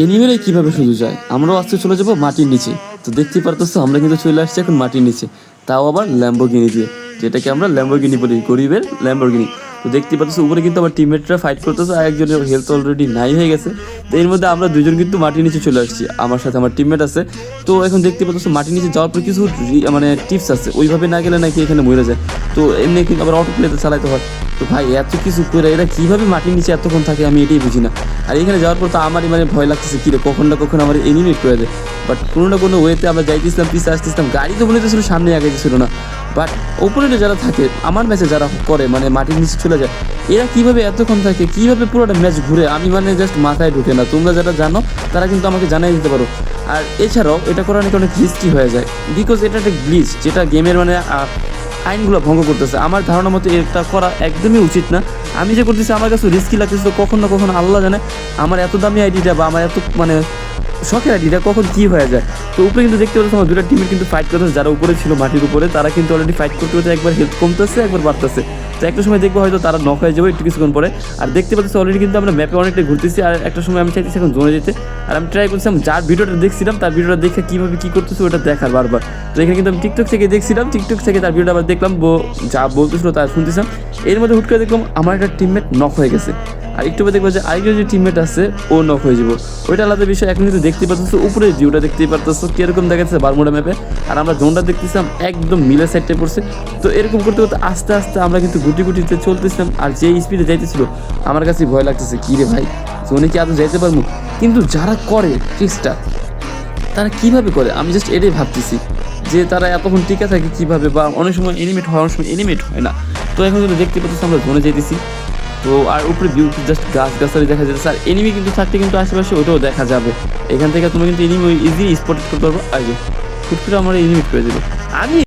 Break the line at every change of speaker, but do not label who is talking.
এনিমেরা কিভাবে শুধু যায়, আমরাও আজকে চলে যাবো মাটির নিচে। তো দেখতেই পারতেছো আমরা কিন্তু চলে আসছি এখন মাটির নিচে, তাও আবার ল্যাম্বোর্গিনি দিয়ে, যেটাকে আমরা ল্যাম্বোর্গিনি বলি, গরিবের ল্যাম্বোর্গিনি। তো দেখতেই পাচ্ছ উপরে কিন্তু আমার টিমমেটরা ফাইট করতেছে, আর একজনের হেলথ অলরেডি নাই হয়ে গেছে। তো এর মধ্যে আমরা দুজন কিন্তু মাটির নিচে চলে আসছি, আমার সাথে আমার টিমমেট আছে। তো এখন দেখতে পাচ্ছ মাটির নিচে যাওয়ার পর কিছু মানে টিপস আছে, ওইভাবে না গেলে নাকি এখানে মরে যায়। তো এমনি কিন্তু আবার অটো প্লেতে চালাতে হয়। তো ভাই এত কিছু করে এরা কীভাবে মাটির নিচে এতক্ষণ থাকে আমি এটাই বুঝি না। আর এখানে যাওয়ার পর তো আমারই মানে ভয় লাগতেছে, কী রে কখন না কখন আমার এলিমিনেট করে দেয়। বাট কোনো না কোনো ওয়েতে আমরা যাইতেছিলাম, পিছিয়ে আসতেছিলাম, গাড়ি তো মনে হচ্ছিল সামনে আগাইতেছিল না। বাট ওপরে যারা থাকে আমার ম্যাচে যারা করে মানে মাটির নিচে চলে যায়, এরা কীভাবে এতক্ষণ থাকে, কীভাবে পুরোটা ম্যাচ ঘুরে আমি মানে জাস্ট মাথায় ঢুকে না। তোমরা যারা জানো তারা কিন্তু আমাকে জানাই দিতে পারো। আর এছাড়াও এটা করা নাকি অনেক রিস্কি হয়ে যায়, বিকজ এটা একটা গ্লিচ যেটা গেমের মানে আইনগুলো ভঙ্গ করতেছে। আমার ধারণা মতো এটা করা একদমই উচিত না। আমি যে করতেছি আমার কাছে রিস্কি লাগতেছে, তো কখন না কখন আল্লাহ জানে আমার এত দামি আইডিটা বা আমার এত মানে শখের আইডিটা কখন কী হয়ে যায়। তো উপরে কিন্তু দেখতে পাচ্ছ আমার দুটো টিমের কিন্তু ফাইট করতেছে, যারা উপরে ছিল মাটির উপরে তারা কিন্তু অলরেডি ফাইট করতে করতে একবার হেলথ কমতেছে একবার বাড়তেছে। তো একটা সময় দেখবো হয়তো তারা নক হয়ে যাবে একটু কিছুক্ষণ পরে। আর দেখতে পাচ্ছি অলরেডি কিন্তু আমরা ম্যাপে অনেকটা ঘুরতেছি, আর একটা সময় আমি চাইতেছি এখন জোনে যেতে। আর আমি ট্রাই করছিলাম যার ভিডিওটা দেখছিলাম তার ভিডিওটা দেখে কীভাবে কী করতেছে ওটা দেখার বারবার। তো এখানে কিন্তু আমি টিকটক থেকে দেখছিলাম, টিকটক থেকে তার ভিডিওটা আবার দেখলাম, যা বলতেছিল তা শুনতেছিলাম। এর মধ্যে হুট করে দেখলাম আমার একটা টিমমেট নক হয়ে গেছে। আর একটু দেখবো যে আরেকজন যে টিমমেট আছে ও নক হয়ে যাবো, ওইটা আলাদা বিষয়। এখন কিন্তু দেখতে পারতেছো উপরে ভিউটা দেখতেই পারতেছো কীরকম দেখা যাচ্ছে বারমুডা ম্যাপে। আর আমরা জোনটা দেখতেছিলাম একদম মিলের সাইডে পড়ছে। তো এরকম করতে করতে আস্তে আস্তে আমরা কিন্তু গুটি গুটিতে চলতেছিলাম, আর যে স্পিডে যাইতেছিল আমার কাছে ভয় লাগতেছে, কী রে ভাই জোনে কি আদৌ যাইতে পারবো। কিন্তু যারা করে ট্রিক্সটা তারা কীভাবে করে আমি জাস্ট এটাই ভাবতেছি যে তারা এতক্ষণ টিকে থাকে কীভাবে, বা অনেক সময় এনিমেট হয় অনেক সময় এনিমেট হয় না। তো এখন কিন্তু দেখতে পাচ্ছি আমরা জোনে যেতেছি। তো আর উপরে ভিউ জাস্ট গাছগাছালি দেখা যাচ্ছে, আর এনিমি কিন্তু থাকতে কিন্তু আশেপাশে ওটাও দেখা যাবে। এখান থেকে তুমি কিন্তু এনিমি ইজি স্পট করতে পারবো। আর হুট করে আমার এনিমিট করে দেবে আমি